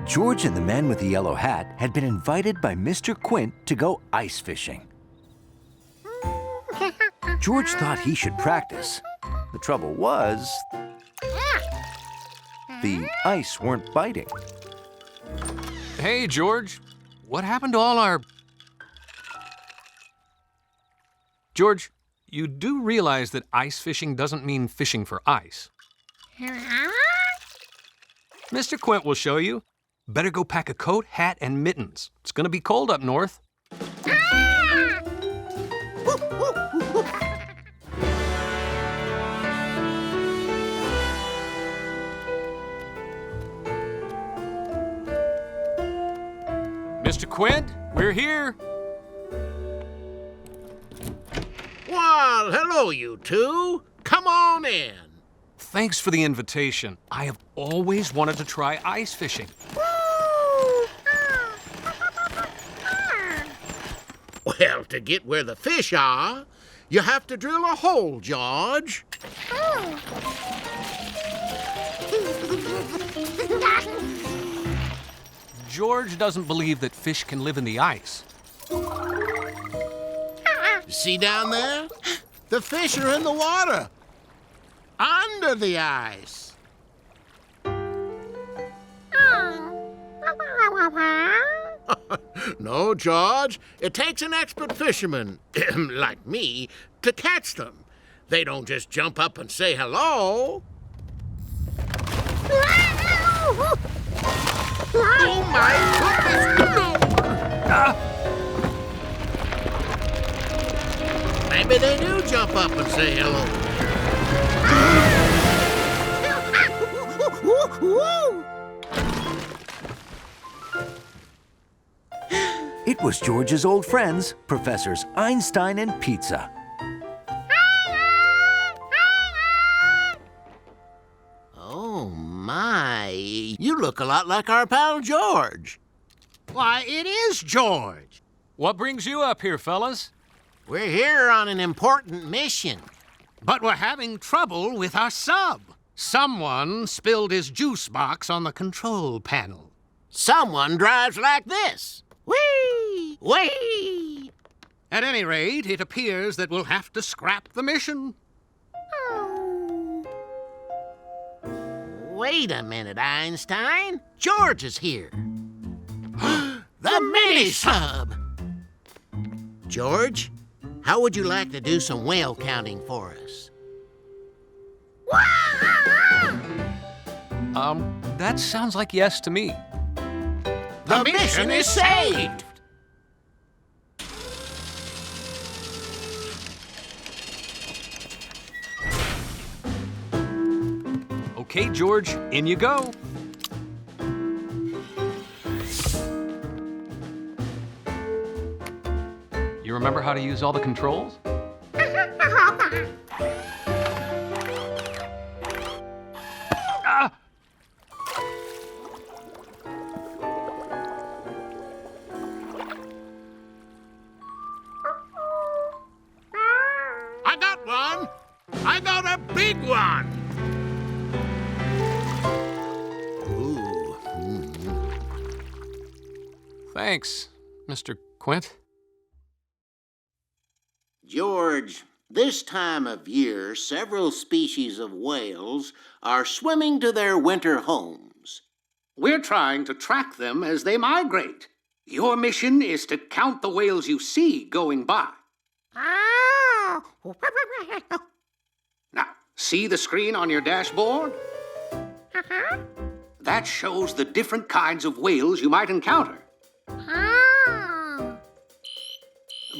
George and the man with the yellow hat had been invited by Mr. Quint to go ice fishing. George thought he should practice. The trouble was, the ice weren't biting. Hey, George. What happened to all our... George, you do realize that ice fishing doesn't mean fishing for ice. Mr. Quint will show you. Better go pack a coat, hat, and mittens. It's gonna be cold up north. Mr. Quint, we're here. Well, hello, you two. Come on in. Thanks for the invitation. I have always wanted to try ice fishing. Well, to get where the fish are, you have to drill a hole, George. George doesn't believe that fish can live in the ice. See down there? The fish are in the water. Under the ice. No, George. It takes an expert fisherman, like me, to catch them. They don't just jump up and say hello. Oh, my goodness! Maybe they do jump up and say hello. It was George's old friends, Professors Einstein and Pizza. Oh, my. You look a lot like our pal George. Why, it is George. What brings you up here, fellas? We're here on an important mission. But we're having trouble with our sub. Someone spilled his juice box on the control panel. Someone drives like this. Whee! Whee! At any rate, it appears that we'll have to scrap the mission. Wait a minute, Einstein. George is here. The mini-sub! George, how would you like to do some whale counting for us? That sounds like yes to me. The mission is saved! Okay, George, in you go. You remember how to use all the controls? Ah! I got one! I got a big one! Ooh. Thanks, Mr. Quint. George, this time of year, several species of whales are swimming to their winter homes. We're trying to track them as they migrate. Your mission is to count the whales you see going by. Now, see the screen on your dashboard? That shows the different kinds of whales you might encounter.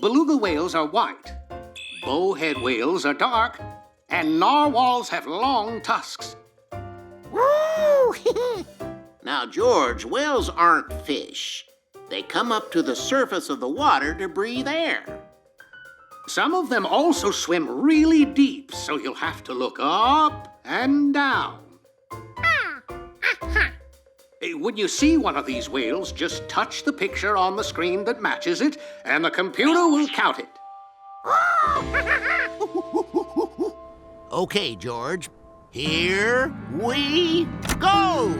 Beluga whales are white, bowhead whales are dark, and narwhals have long tusks. Now, George, whales aren't fish. They come up to the surface of the water to breathe air. Some of them also swim really deep, so you'll have to look up and down. When you see one of these whales, just touch the picture on the screen that matches it, and the computer will count it. Okay, George. Here we go!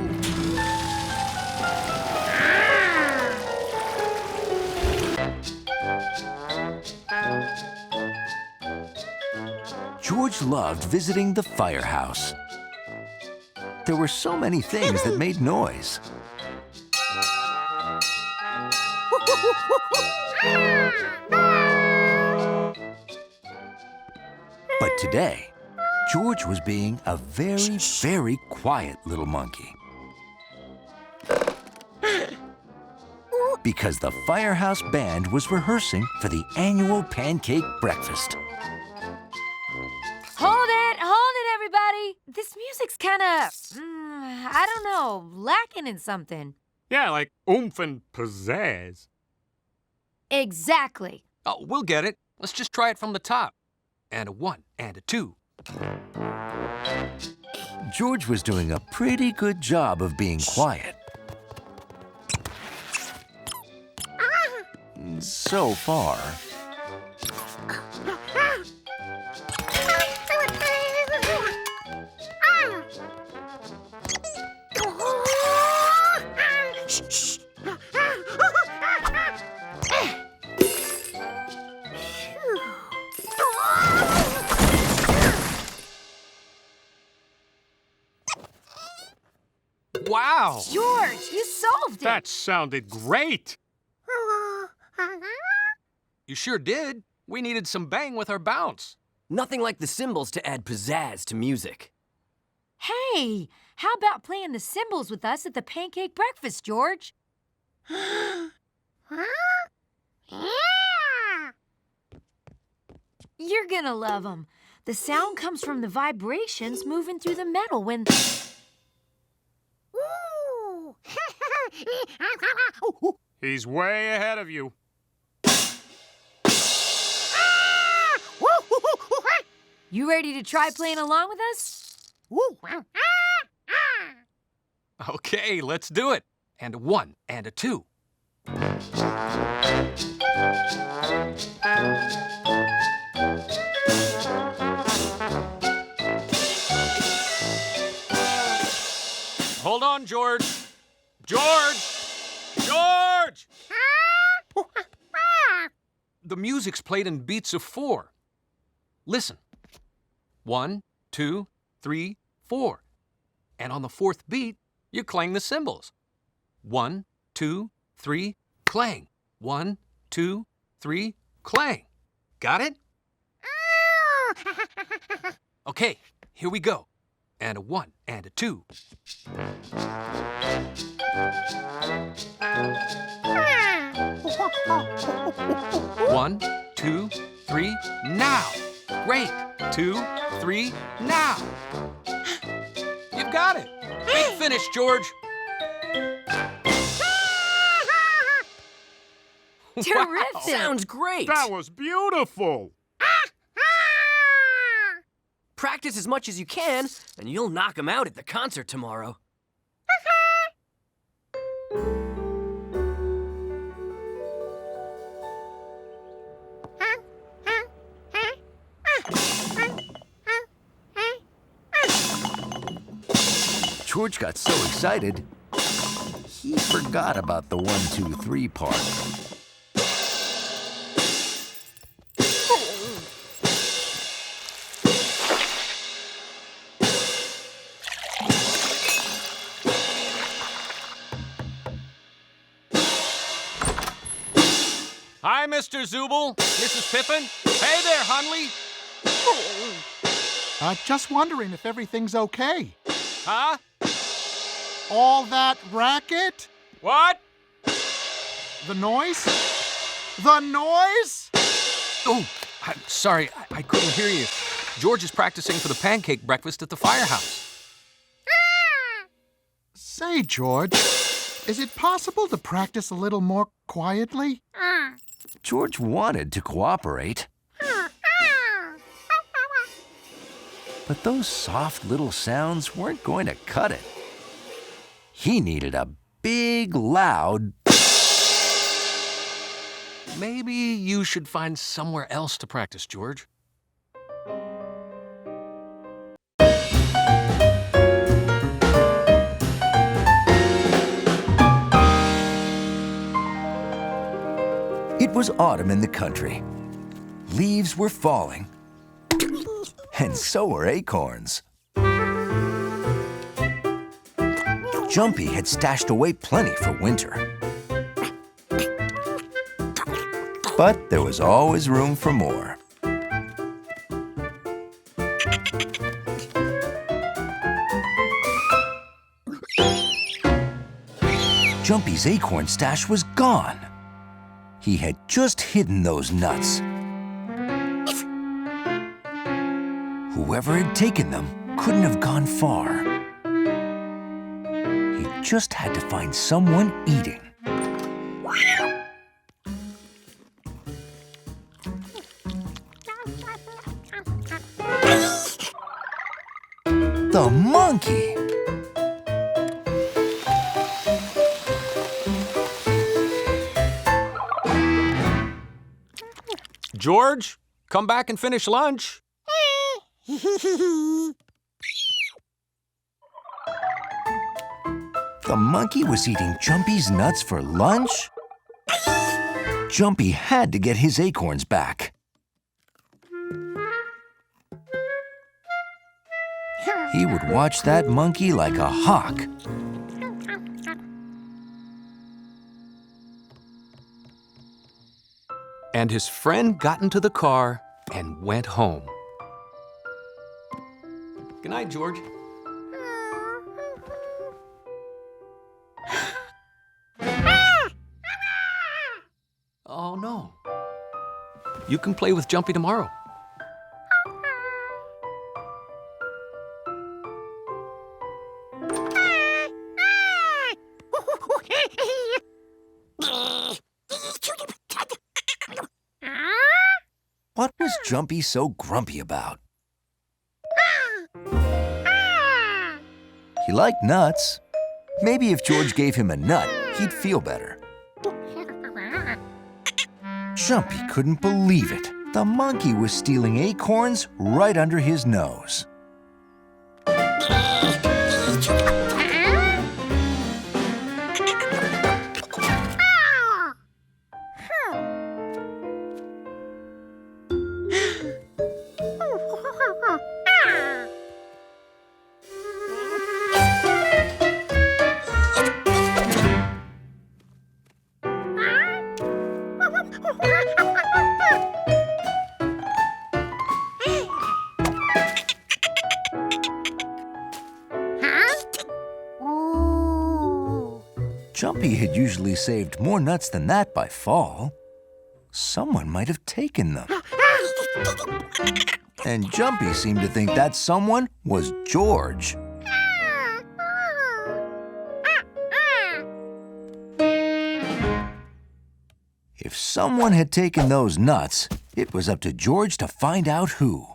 George loved visiting the firehouse. There were so many things that made noise. But today, George was being a very, very quiet little monkey. Because the firehouse band was rehearsing for the annual pancake breakfast. Hold it, everybody. This music's kind of, I don't know, lacking in something. Yeah, like oomph and pizzazz. Exactly. Oh, we'll get it. Let's just try it from the top. And a 1 and a 2. George was doing a pretty good job of being quiet. So far. Wow! George, you solved it. That sounded great! You sure did. We needed some bang with our bounce. Nothing like the cymbals to add pizzazz to music. Hey, how about playing the cymbals with us at the pancake breakfast, George? You're gonna love them. The sound comes from the vibrations moving through the metal when... He's way ahead of you. You ready to try playing along with us? Okay, let's do it. And a 1 and a 2. Hold on, George. George! George! The music's played in beats of 4. Listen. 1, 2, 3, 4. And on the 4th beat, you clang the cymbals. 1, 2, 3, clang. 1, 2, 3, clang. Got it? Okay, here we go. And a 1 and a 2. 1, 2, 3, now. Great. 2, 3, now. You've got it. Big finish, George. Terrific. Wow. Sounds great! That was beautiful. Practice as much as you can, and you'll knock 'em out at the concert tomorrow. George got so excited, he forgot about the 1, 2, 3 part. Hi, Mr. Zubel. Mrs. Pippin. Hey there, Hunley. Just wondering if everything's okay. Huh? All that racket? What? The noise? The noise? Oh, I'm sorry. I couldn't hear you. George is practicing for the pancake breakfast at the firehouse. Say, George, is it possible to practice a little more quietly? George wanted to cooperate. But those soft little sounds weren't going to cut it. He needed a big, loud... Maybe you should find somewhere else to practice, George. It was autumn in the country. Leaves were falling. And so were acorns. Jumpy had stashed away plenty for winter. But there was always room for more. Jumpy's acorn stash was gone. He had just hidden those nuts. Whoever had taken them couldn't have gone far. He just had to find someone eating. The monkey! George, come back and finish lunch. The monkey was eating Jumpy's nuts for lunch? Jumpy had to get his acorns back. He would watch that monkey like a hawk. And his friend got into the car and went home. Good night, George. Oh, no. You can play with Jumpy tomorrow. What was Jumpy so grumpy about? He liked nuts. Maybe if George gave him a nut, he'd feel better. Jumpy couldn't believe it. The monkey was stealing acorns right under his nose. Jumpy had usually saved more nuts than that by fall. Someone might have taken them. And Jumpy seemed to think that someone was George. If someone had taken those nuts, it was up to George to find out who.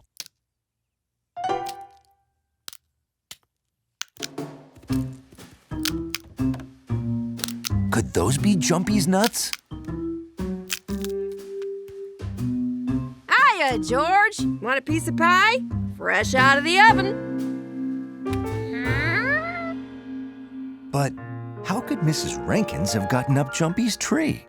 Could those be Jumpy's nuts? Hiya, George. Want a piece of pie? Fresh out of the oven. But how could Mrs. Rankins have gotten up Jumpy's tree?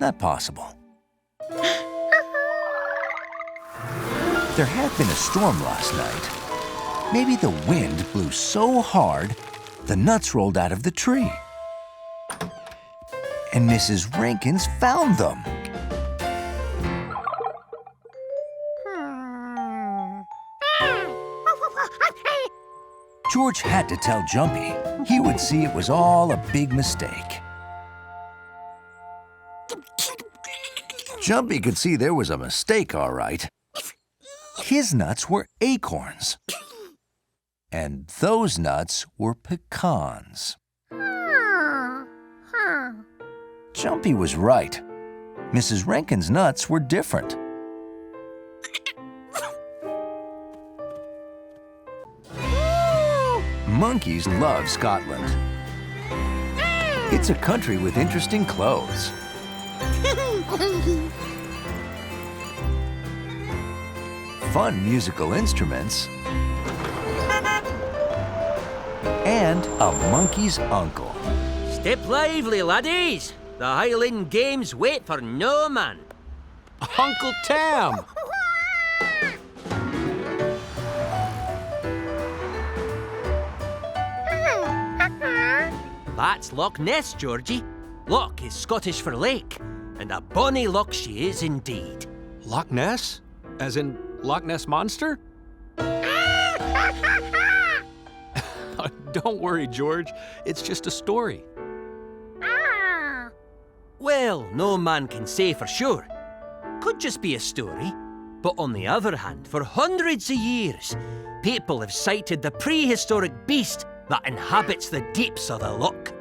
Not possible. There had been a storm last night. Maybe the wind blew so hard, the nuts rolled out of the tree. And Mrs. Rankins found them. George had to tell Jumpy. He would see it was all a big mistake. Jumpy could see there was a mistake, all right. His nuts were acorns. And those nuts were pecans. Jumpy was right. Mrs. Rankin's nuts were different. Monkeys love Scotland. It's a country with interesting clothes. Fun musical instruments. and a monkey's uncle. Step lively, laddies. The Highland Games wait for no man. Uncle Tam! That's Loch Ness, Georgie. Loch is Scottish for lake, and a bonny loch she is indeed. Loch Ness? As in Loch Ness Monster? Don't worry, George. It's just a story. Well, no man can say for sure. Could just be a story. But on the other hand, for hundreds of years, people have cited the prehistoric beast that inhabits the deeps of the loch.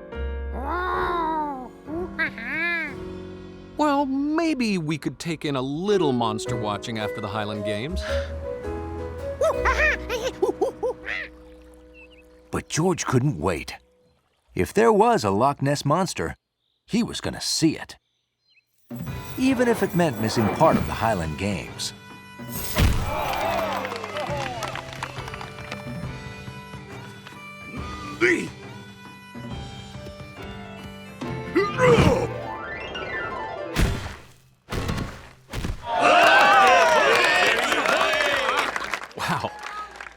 Well, maybe we could take in a little monster watching after the Highland Games. But George couldn't wait. If there was a Loch Ness monster, he was going to see it. Even if it meant missing part of the Highland Games. Wow,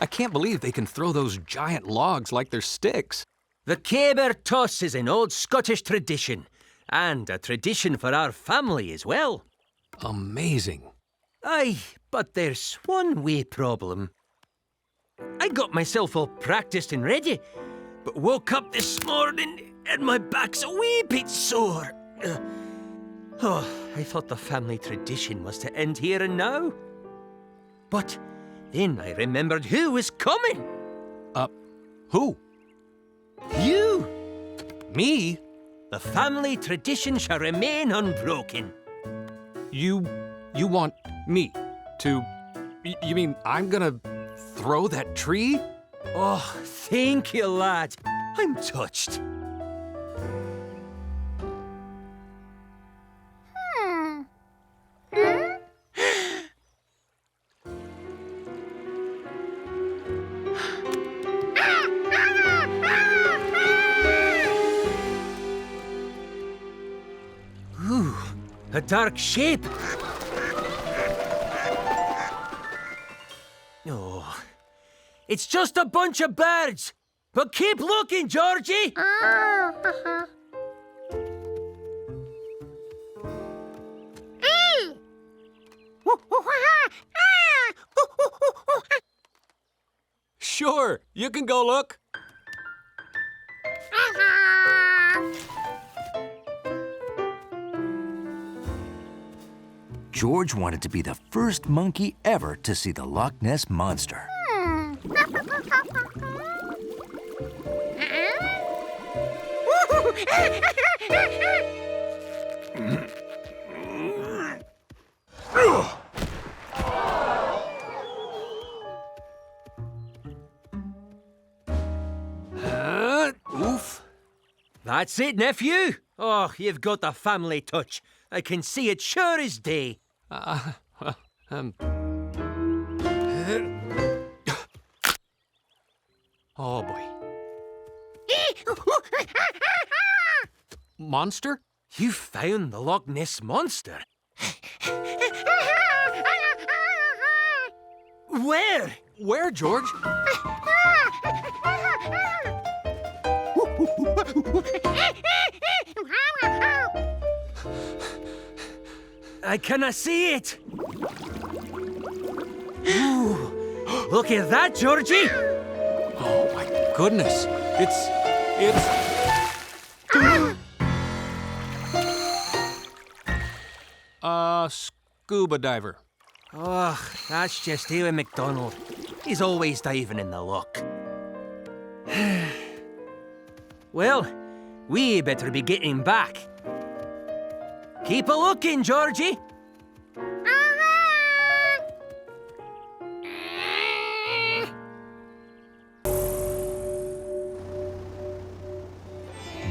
I can't believe they can throw those giant logs like they're sticks. The caber toss is an old Scottish tradition, and a tradition for our family as well. Amazing. Aye, but there's one wee problem. I got myself all practiced and ready, but woke up this morning and my back's a wee bit sore. Oh, I thought the family tradition was to end here and now. But then I remembered who was coming. Who? You! Me? The family tradition shall remain unbroken. You want me to... You mean I'm gonna throw that tree? Oh, thank you, lad. I'm touched. Ooh, a dark shape. Oh, it's just a bunch of birds. But keep looking, Georgie. Sure, you can go look. George wanted to be the first monkey ever to see the Loch Ness monster. Oof. That's it, nephew. Oh, you've got the family touch. I can see it sure as day. Oh, boy. Monster? You found the Loch Ness monster. Where? Where, George? I cannot see it. Ooh, look at that, Georgie. Oh, my goodness. It's... scuba diver. Oh, that's just Ewan MacDonald. He's always diving in the loch. Well, we better be getting back. Keep a looking, Georgie.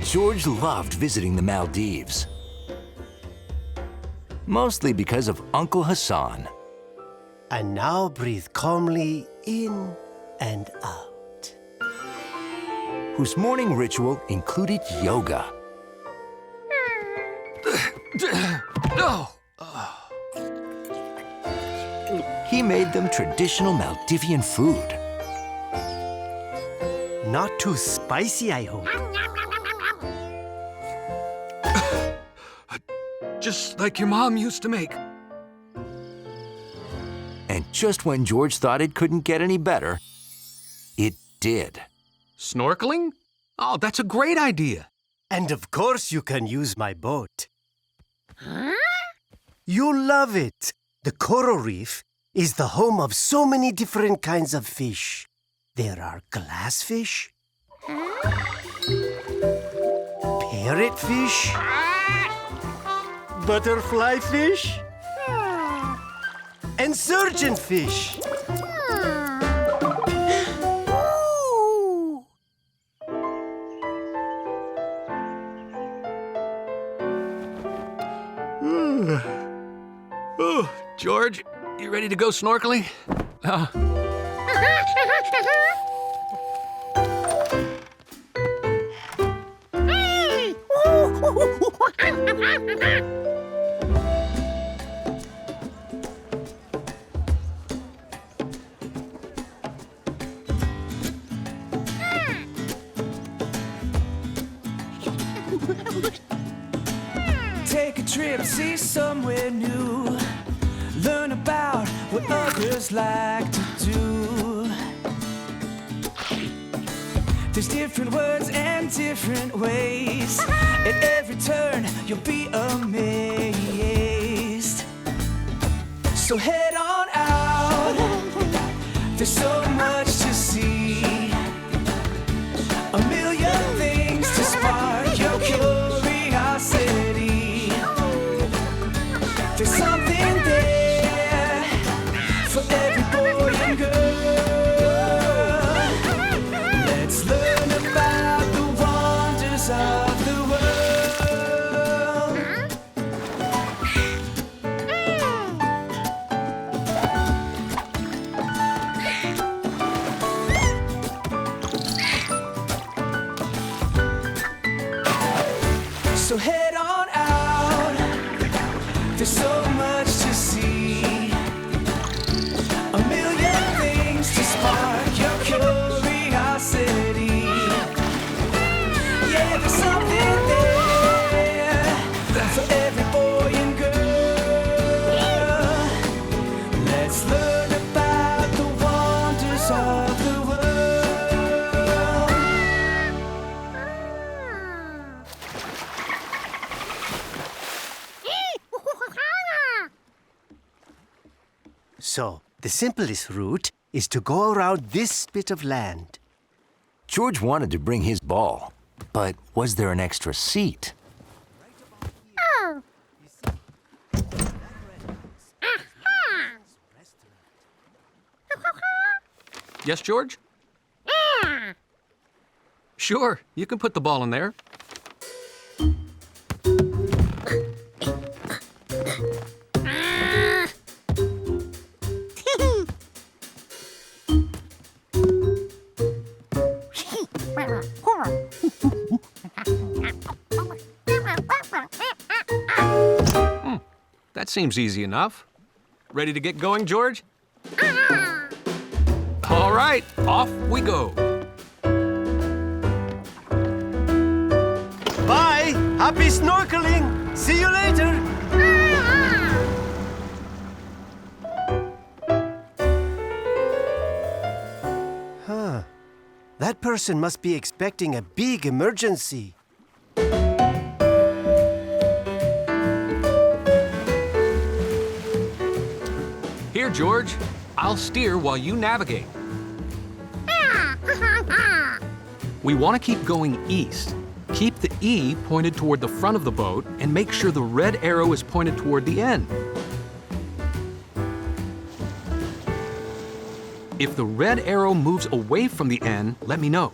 George loved visiting the Maldives. Mostly because of Uncle Hassan. And now breathe calmly in and out. whose morning ritual included yoga. He made them traditional Maldivian food. Not too spicy, I hope. Just like your mom used to make. And just when George thought it couldn't get any better, it did. Snorkeling? Oh, that's a great idea. And of course you can use my boat. You'll love it. The coral reef is the home of so many different kinds of fish. There are glassfish, parrotfish, butterfly fish, and surgeonfish. Oh, George, you ready to go snorkeling? Take a trip, see somewhere new. Learn about what others like to do. There's different words and different ways. At every turn, you'll be amazed. So head on out. There's so much to see. A million things to spark your curiosity. There's something there for every boy and girl. Let's learn about the wonders of the world. So head on out. There's so much to see. A million things to spark your curiosity. Yeah, there's something there for every boy and girl. Let's learn about the wonders of the world. So, the simplest route is to go around this bit of land. George wanted to bring his ball, but was there an extra seat? Yes, George? Sure, you can put the ball in there. That seems easy enough. Ready to get going, George? All right, off we go. Bye! Happy snorkeling! See you later! Huh. That person must be expecting a big emergency. Here, George. I'll steer while you navigate. We want to keep going east. Keep the E pointed toward the front of the boat and make sure the red arrow is pointed toward the end. If the red arrow moves away from the end, let me know.